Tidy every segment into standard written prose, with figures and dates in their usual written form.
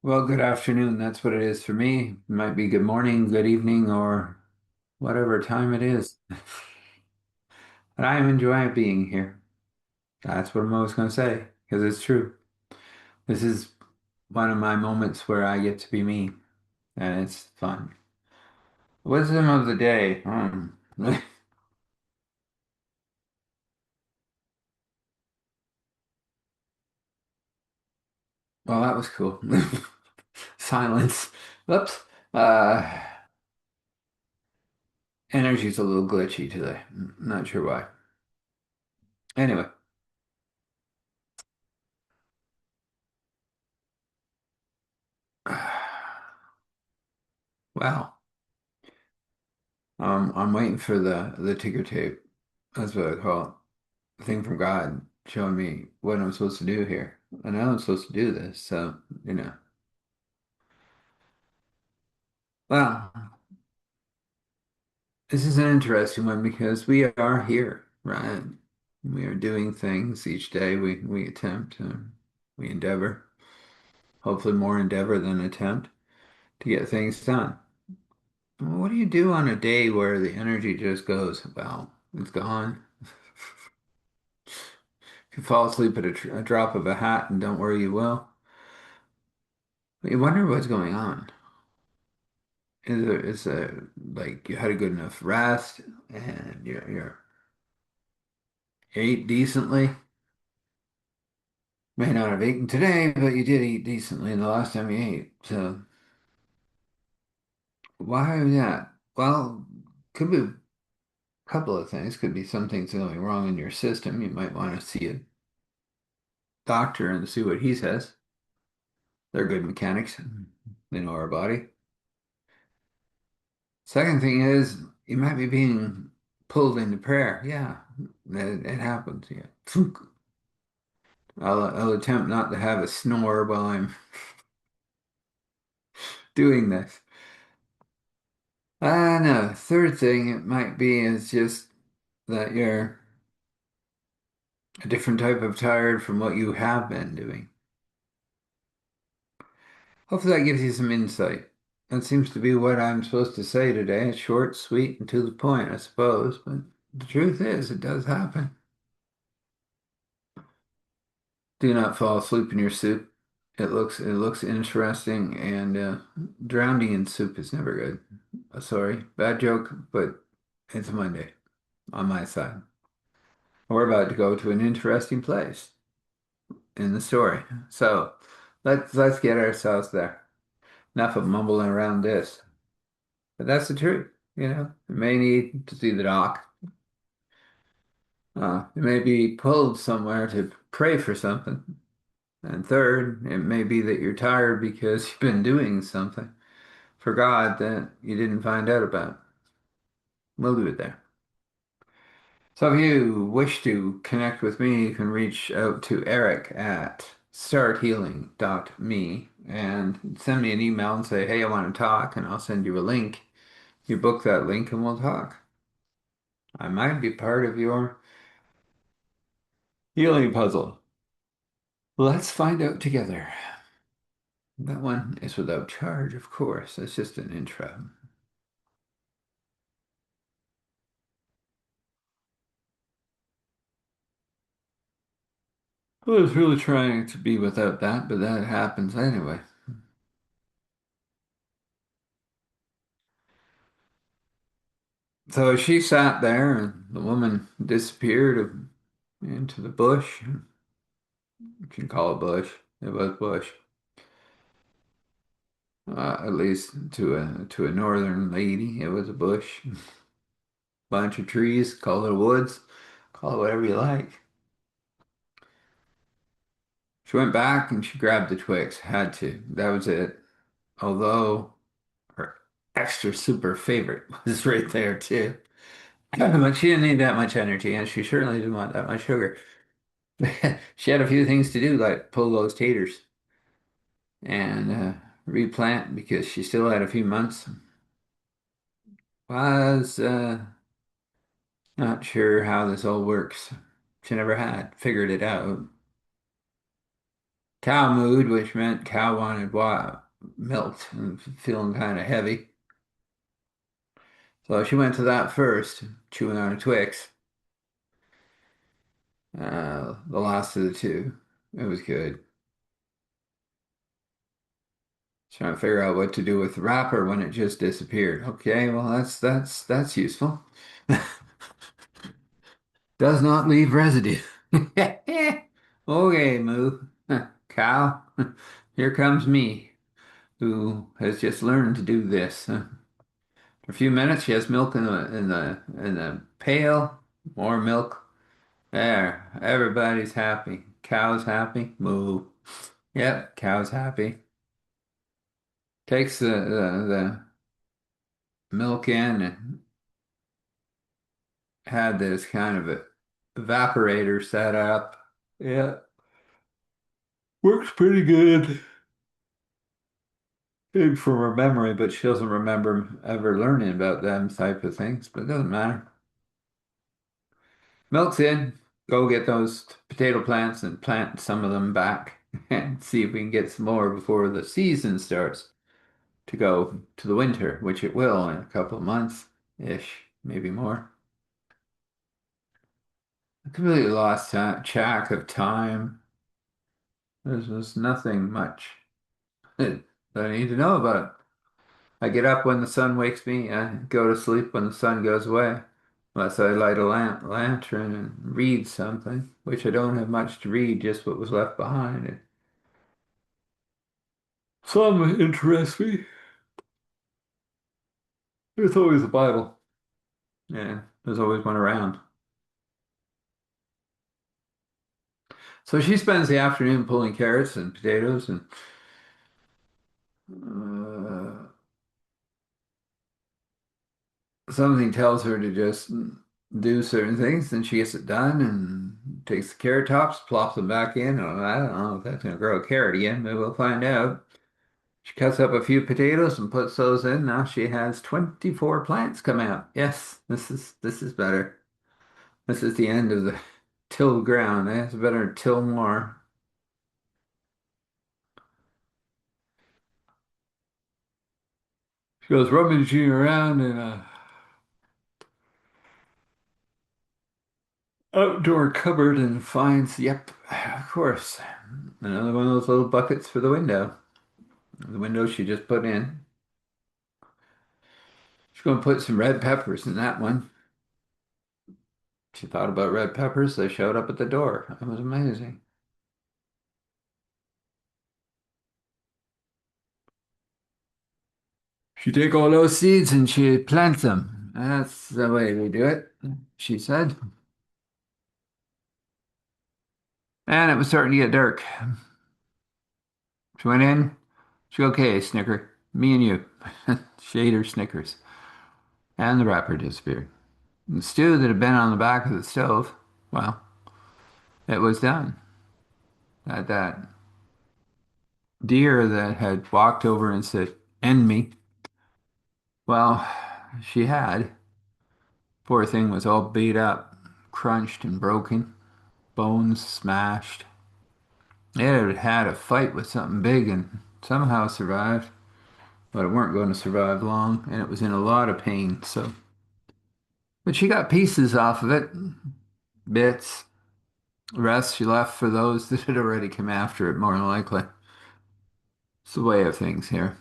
Well, good afternoon. That's what it is for me. It might be good morning, good evening, or whatever time it is. But I am enjoying being here. That's what I'm always going to say, because it's true. This is one of my moments where I get to be me, and it's fun. Wisdom of the day. Well, that was cool. Silence. Whoops. Uh, Energy's a little glitchy today. Not sure why. Anyway, wow. I'm waiting for the ticker tape. That's what I call it. Thing from God showing me what I'm supposed to do here. I know I'm supposed to do this, so you know. Well, this is an interesting one because we are here, right? We are doing things each day. We attempt, we endeavor, hopefully more endeavor than attempt to get things done. What do you do on a day where the energy just goes, well, it's gone? If you fall asleep at a drop of a hat and don't worry, you will. But you wonder what's going on. Is like you had a good enough rest and you ate decently. May not have eaten today, but you did eat decently the last time you ate. So why that? Well, could be a couple of things. Could be some things going wrong in your system. You might want to see a doctor and see what he says. They're good mechanics. They know our body. Second thing is you might be being pulled into prayer. Yeah, it happens. Yeah. I'll attempt not to have a snore while I'm doing this. No, third thing it might be is just that you're a different type of tired from what you have been doing. Hopefully that gives you some insight. That seems to be what I'm supposed to say today. It's short, sweet, and to the point, I suppose. But the truth is, it does happen. Do not fall asleep in your soup. It looks interesting, and drowning in soup is never good. Sorry, bad joke, but it's Monday on my side. We're about to go to an interesting place in the story. So let's get ourselves there. Enough of mumbling around this. But that's the truth, you know. You may need to see the doc. You may be pulled somewhere to pray for something. And third, it may be that you're tired because you've been doing something for God that you didn't find out about. We'll leave it there. So if you wish to connect with me, you can reach out to Eric at starthealing.me and send me an email and say, hey, I want to talk, and I'll send you a link. You book that link and we'll talk. I might be part of your healing puzzle. Let's find out together. That one is without charge, of course. It's just an intro. I was really trying to be without that, but that happens anyway. So she sat there, and the woman disappeared into the bush. You can call it bush. It was bush, at least to a northern lady. It was a bush, bunch of trees. Call it woods. Call it whatever you like. She went back and she grabbed the twigs. Had to. That was it. Although her extra super favorite was right there too. But she didn't need that much energy, and she certainly didn't want that much sugar. She had a few things to do, like pull those taters and replant because she still had a few months. Was not sure how this all works. She never had figured it out. cow mood, which meant cow wanted milked and feeling kind of heavy. So she went to that first, chewing on a Twix. The last of the two. It was good. Trying to figure out what to do with the wrapper when it just disappeared. Okay, well that's useful. Does not leave residue. Okay, Moo. Cow, here comes me, who has just learned to do this. For a few minutes, she has milk in the pail. More milk. There, everybody's happy. Cow's happy. Moo. Yep, cow's happy. Takes the milk in and had this kind of a evaporator set up. Yeah, works pretty good. Maybe from her memory, but she doesn't remember ever learning about them type of things, but it doesn't matter. Milk's in. Go get those potato plants and plant some of them back and see if we can get some more before the season starts to go to the winter, which it will in a couple of months-ish, maybe more. I completely lost track of time. There's nothing much that I need to know about it. I get up when the sun wakes me. I go to sleep when the sun goes away, unless I light a lantern and read something, which I don't have much to read, just what was left behind. And some interest me. There's always a Bible. Yeah, there's always one around. So she spends the afternoon pulling carrots and potatoes and uh, something tells her to just do certain things, and she gets it done and takes the carrot tops, plops them back in. Oh, I don't know if that's going to grow a carrot again, but we'll find out. She cuts up a few potatoes and puts those in. Now she has 24 plants come out. Yes, this is better. This is the end of the tilled ground. It's better to till more. She goes rummaging around in a outdoor cupboard and finds, yep, of course, another one of those little buckets for the window. The window she just put in. She's going to put some red peppers in that one. She thought about red peppers. They showed up at the door. It was amazing. She take all those seeds and she plant them. That's the way we do it, she said. And it was starting to get dark. She went in. She go, okay, Snicker. Me and you. Shader Snickers. And the wrapper disappeared. The stew that had been on the back of the stove, well, it was done. That deer that had walked over and said, end me, well, she had. Poor thing was all beat up, crunched and broken, bones smashed. It had had a fight with something big and somehow survived, but it weren't going to survive long, and it was in a lot of pain. So, but she got pieces off of it, bits. The rest she left for those that had already come after it, more than likely. It's the way of things here.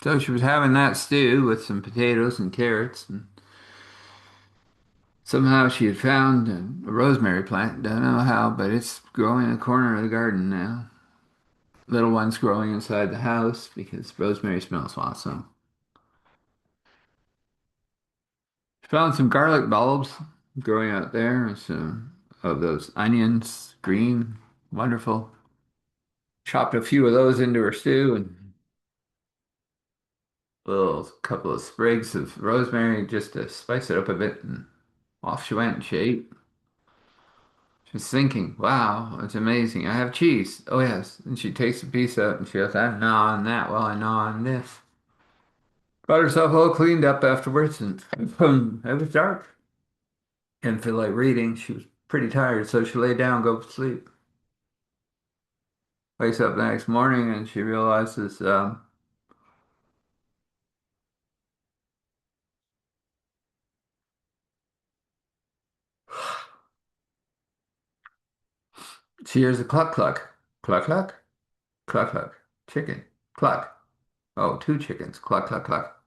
So she was having that stew with some potatoes and carrots, and somehow she had found a rosemary plant. Don't know how, but it's growing in the corner of the garden now. Little one's growing inside the house because rosemary smells awesome. She found some garlic bulbs growing out there, some of those onions, green, wonderful. Chopped a few of those into her stew and a little couple of sprigs of rosemary just to spice it up a bit, and off she went and she ate. She's thinking, wow, it's amazing. I have cheese. Oh, yes. And she takes a piece out and she goes, I gnaw on that while I gnaw on this. Got herself all cleaned up afterwards and it was dark. Didn't feel like reading. She was pretty tired, so she lay down, go to sleep. Wakes up the next morning and she realizes she hears a cluck cluck. Cluck cluck. Cluck cluck. Chicken. Cluck. Oh, two chickens. Cluck cluck cluck.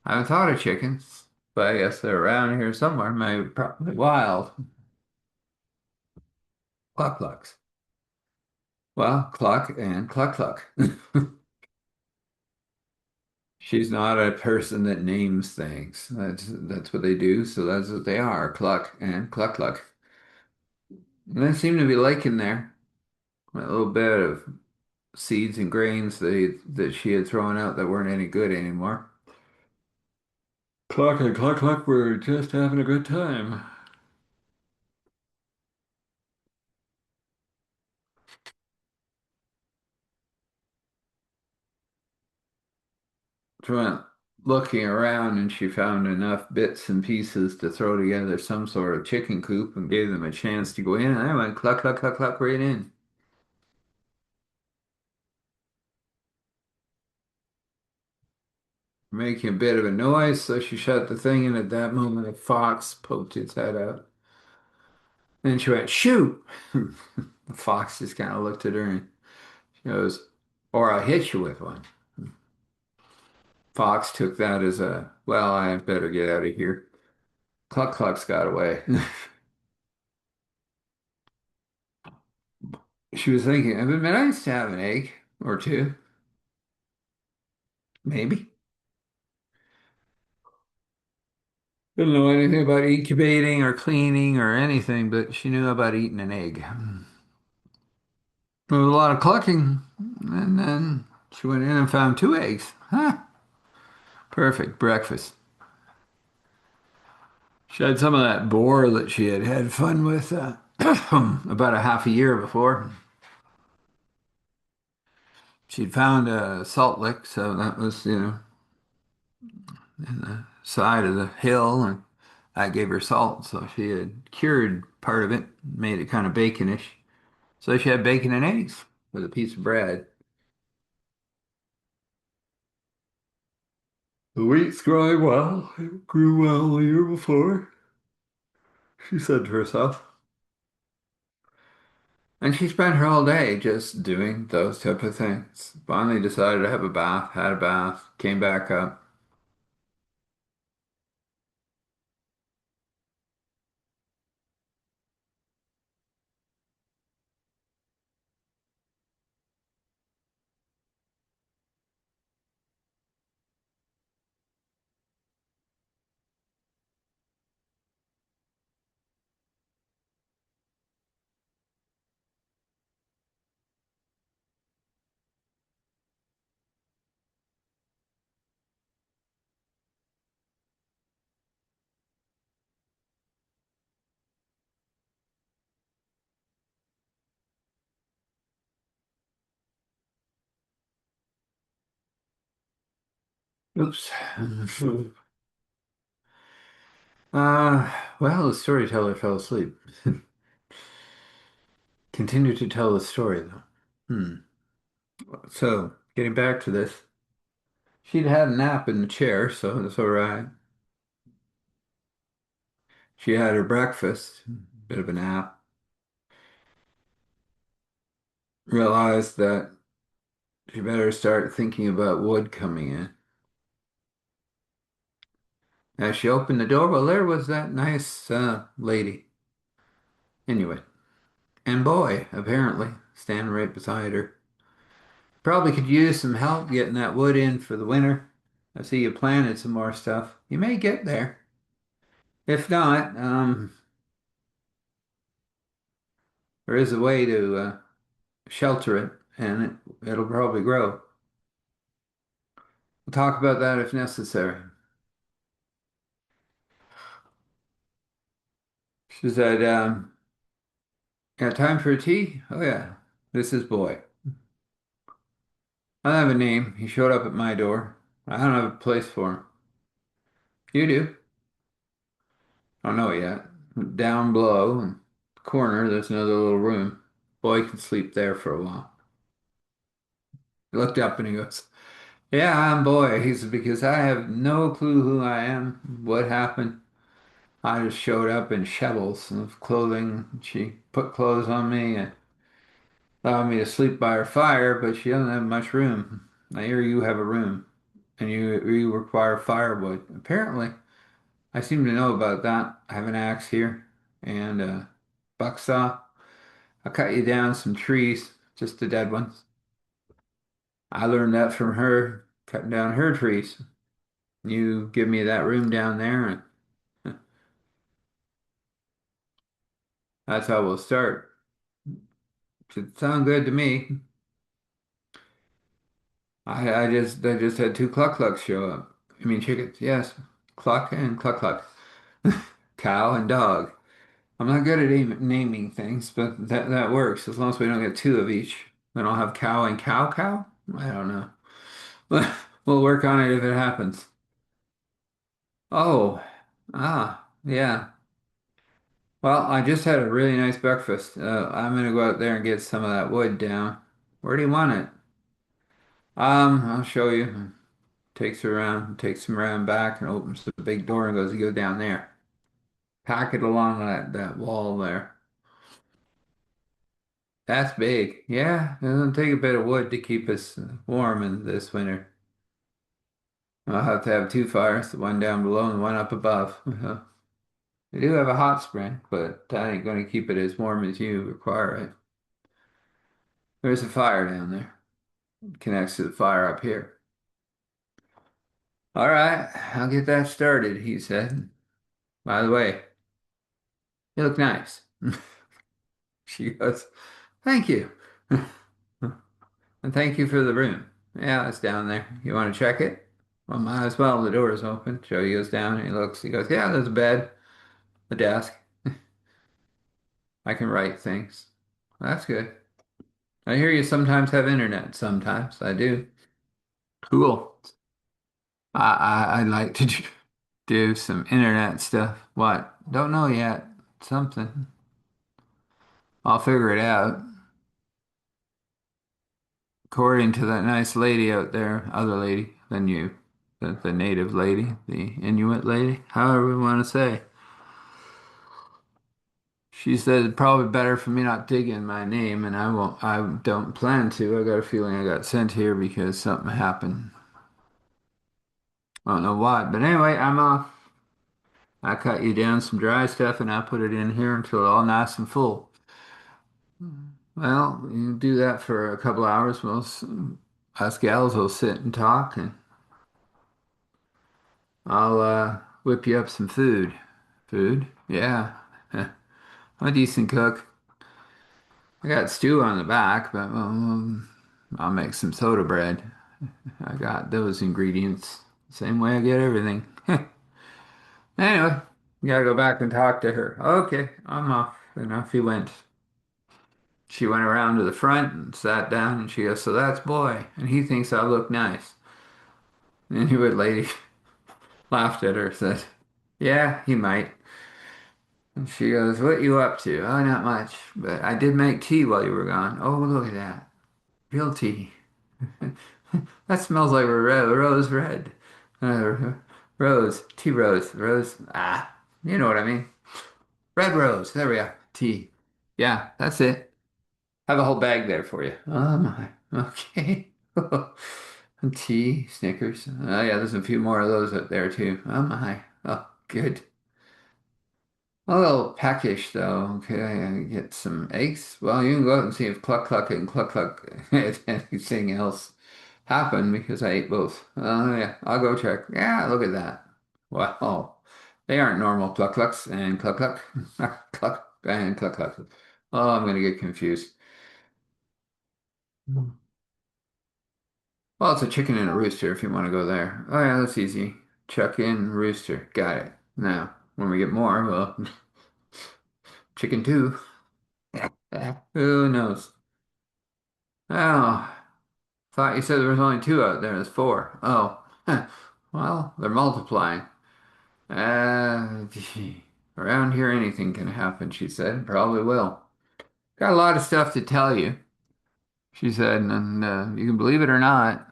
I haven't thought of chickens, but I guess they're around here somewhere. Maybe probably wild. Cluck clucks. Well, cluck and cluck cluck. She's not a person that names things. That's what they do, so that's what they are. Cluck and cluck cluck. And there seemed to be liking there. A little bit of seeds and grains that she had thrown out that weren't any good anymore. Cluck and cluck cluck were just having a good time. She went looking around and she found enough bits and pieces to throw together some sort of chicken coop and gave them a chance to go in. And I went cluck cluck cluck cluck right in. Making a bit of a noise, so she shut the thing, and at that moment a fox poked its head out. And she went, shoot! The fox just kind of looked at her and she goes, or I'll hit you with one. Fox took that as a, well, I better get out of here. Cluck Cluck's got away. She was thinking, it would be nice to have an egg or two, maybe. Didn't know anything about incubating or cleaning or anything, but she knew about eating an egg. There was a lot of clucking, and then she went in and found two eggs. Huh, perfect breakfast. She had some of that boar that she had had fun with about a half a year before. She'd found a salt lick, so that was, in the side of the hill, and I gave her salt, so she had cured part of it, made it kind of baconish. So she had bacon and eggs with a piece of bread. The wheat's growing well. It grew well the year before, she said to herself. And she spent her whole day just doing those type of things. Finally decided to have a bath, had a bath, came back up. Oops. Well, the storyteller fell asleep. Continue to tell the story, though. Hmm. So, getting back to this, she'd had a nap in the chair, so that's all right. She had her breakfast, bit of a nap, realized that she better start thinking about wood coming in. As she opened the door, well, there was that nice lady. Anyway, and boy, apparently, standing right beside her. Probably could use some help getting that wood in for the winter. I see you planted some more stuff. You may get there. If not, there is a way to shelter it, and it'll probably grow. We'll talk about that if necessary. She said, got time for a tea? Oh, yeah. This is Boy. I don't have a name. He showed up at my door. I don't have a place for him. You do? I don't know yet. Down below, in the corner, there's another little room. Boy can sleep there for a while. He looked up and he goes, "Yeah, I'm boy." He said, "Because I have no clue who I am, what happened. I just showed up in shovels of clothing. She put clothes on me and allowed me to sleep by her fire, but she doesn't have much room. I hear you have a room, and you require firewood. Apparently, I seem to know about that. I have an axe here and a bucksaw. I'll cut you down some trees, just the dead ones. I learned that from her, cutting down her trees. You give me that room down there, and that's how we'll start. Should sound good to me. I just had two cluck clucks show up. I mean chickens, yes. Cluck and cluck cluck. Cow and dog. I'm not good at naming things, but that works as long as we don't get two of each. Then I'll have cow and cow cow. I don't know. We'll work on it if it happens. Oh, yeah. Well, I just had a really nice breakfast. I'm gonna go out there and get some of that wood down. Where do you want it? I'll show you. Takes him around back and opens the big door and goes, "You go down there. Pack it along that wall there." That's big. Yeah, it'll take a bit of wood to keep us warm in this winter. I'll have to have two fires, the one down below and the one up above. We do have a hot spring, but that ain't going to keep it as warm as you require it. There's a fire down there. It connects to the fire up here. All right, I'll get that started, he said. By the way, you look nice. She goes, "Thank you." And thank you for the room. Yeah, it's down there. You want to check it? Well, might as well. The door is open. Joey goes down and he looks. He goes, "Yeah, there's a bed, a desk. I can write things." That's good. I hear you sometimes have internet. Sometimes I do. Cool. I'd like to do some internet stuff. What? Don't know yet. Something. I'll figure it out. According to that nice lady out there, other lady than you, the native lady, the Inuit lady, however we want to say. She said it's probably better for me not dig in my name, and I won't. I don't plan to. I got a feeling I got sent here because something happened. I don't know why, but anyway, I'm off. I cut you down some dry stuff, and I put it in here until it's all nice and full. Well, you do that for a couple hours. Us gals will sit and talk, and I'll whip you up some food. Food? Yeah. I'm a decent cook. I got stew on the back, but I'll make some soda bread. I got those ingredients. Same way I get everything. Anyway, gotta go back and talk to her. Okay, I'm off. And off he went. She went around to the front and sat down and she goes, "So that's boy. And he thinks I look nice." And the Inuit lady laughed at her, said, "Yeah, he might." And she goes, "What you up to?" "Oh, not much. But I did make tea while you were gone." "Oh, look at that. Real tea." That smells like rose red. Uh, rose, tea rose, rose. You know what I mean. Red rose. There we are. Tea. Yeah, that's it. Have a whole bag there for you. Oh my. Okay. And tea, Snickers. Oh yeah, there's a few more of those up there too. Oh my. Oh, good. A little peckish though. Okay, I get some eggs. Well, you can go out and see if Cluck Cluck and Cluck Cluck and anything else happened because I ate both. Oh yeah, I'll go check. Yeah, look at that. Wow. They aren't normal Cluck Clucks and Cluck Cluck. Cluck and Cluck Cluck. Oh, I'm gonna get confused. Well, it's a chicken and a rooster if you want to go there. Oh yeah, that's easy. Chuck in rooster. Got it. Now, when we get more, well, chicken too. Who knows? Oh, thought you said there was only two out there. There's four. Oh, well, they're multiplying. Gee. Around here anything can happen, she said. Probably will. Got a lot of stuff to tell you, she said, and you can believe it or not.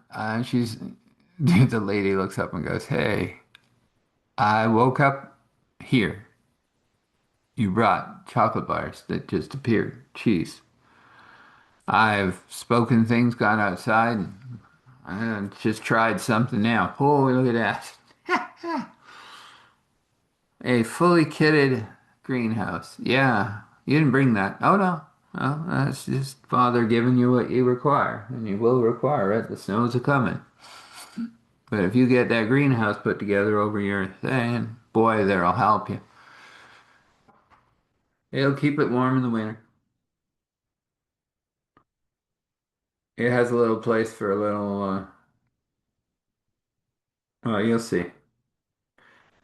The lady looks up and goes, "Hey, I woke up here. You brought chocolate bars that just appeared, cheese. I've spoken things, gone outside, and I just tried something now. Oh, look at that. A fully kitted greenhouse. Yeah, you didn't bring that. Oh, no. Well, that's just Father giving you what you require, and you will require it. The snows are coming. But if you get that greenhouse put together over your thing, boy, that'll help you. It'll keep it warm in the winter. It has a little place for a little, well, you'll see.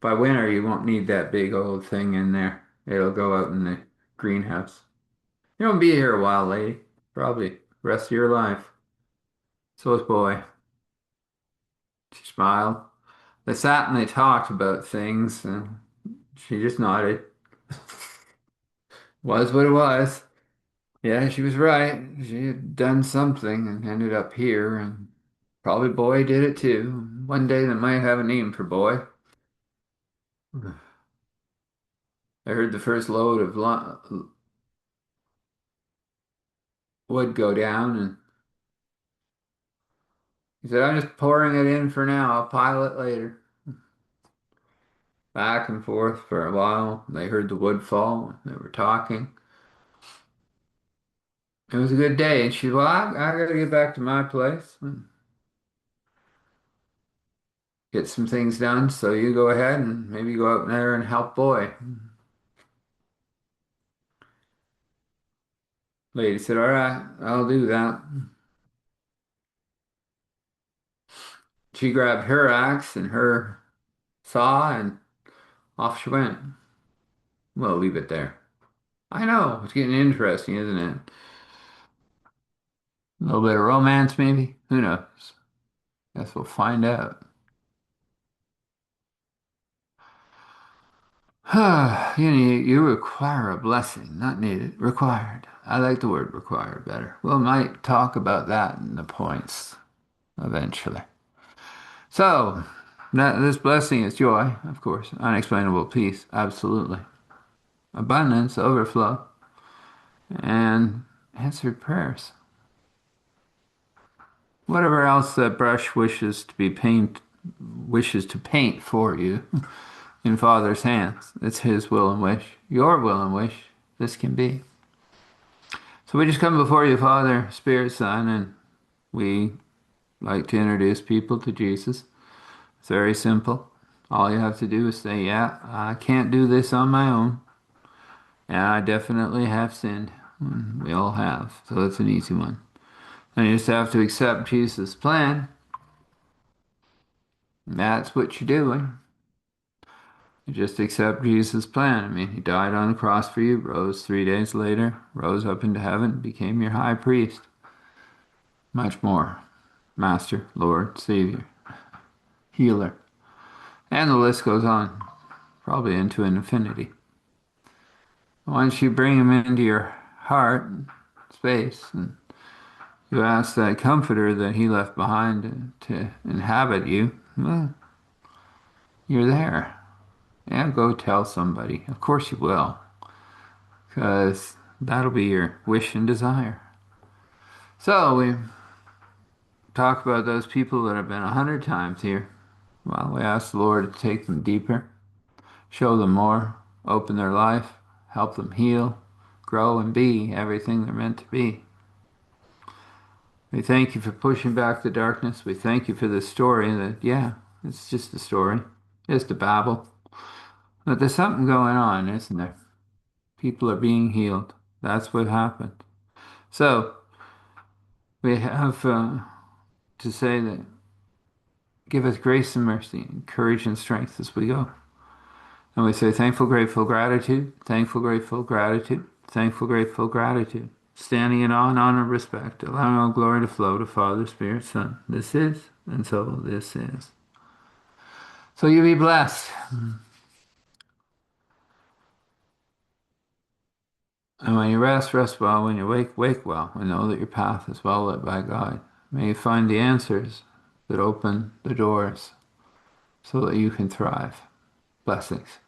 By winter, you won't need that big old thing in there. It'll go out in the greenhouse. You won't be here a while, lady. Probably rest of your life. So is boy. She smiled. They sat and they talked about things, and she just nodded. Was what it was. Yeah, she was right. She had done something and ended up here, and probably boy did it too. One day they might have a name for boy. I heard the first load of wood go down, and he said, "I'm just pouring it in for now. I'll pile it later." Back and forth for a while. They heard the wood fall. They were talking. It was a good day. And she, well, I gotta get back to my place and get some things done. So you go ahead and maybe go out there and help boy. Lady said, all right, I'll do that. She grabbed her axe and her saw and off she went. We'll leave it there. I know, it's getting interesting, isn't it? A little bit of romance, maybe? Who knows? Guess we'll find out. You require a blessing, not needed, required. I like the word required better. We might talk about that in the points eventually. So, this blessing is joy, of course, unexplainable peace, absolutely, abundance, overflow, and answered prayers. Whatever else that brush wishes to paint for you in Father's hands, it's His will and wish, your will and wish. This can be. So we just come before you, Father, Spirit, Son, and we like to introduce people to Jesus. It's very simple. All you have to do is say, yeah, I can't do this on my own, and I definitely have sinned. We all have, so it's an easy one. And you just have to accept Jesus' plan. And that's what you're doing. You just accept Jesus' plan. I mean, He died on the cross for you, rose 3 days later, rose up into heaven, became your high priest. Much more. Master, Lord, Savior, Healer. And the list goes on, probably into an infinity. Once you bring Him into your heart, space, and you ask that comforter that He left behind to inhabit you, well, you're there. And go tell somebody. Of course you will, because that'll be your wish and desire. So we talk about those people that have been 100 times here. Well, we ask the Lord to take them deeper, show them more, open their life, help them heal, grow, and be everything they're meant to be. We thank you for pushing back the darkness. We thank you for this story that, yeah, it's just a story. It's a babble. But there's something going on, isn't there? People are being healed. That's what happened. So we have to say that give us grace and mercy, and courage and strength as we go. And we say thankful, grateful, gratitude, thankful, grateful, gratitude, thankful, grateful, gratitude. Standing in awe and honor and respect, allowing all glory to flow to Father, Spirit, Son. This is, and so this is. So you be blessed. And when you rest, rest well. When you wake, wake well. And know that your path is well lit by God. May you find the answers that open the doors so that you can thrive. Blessings.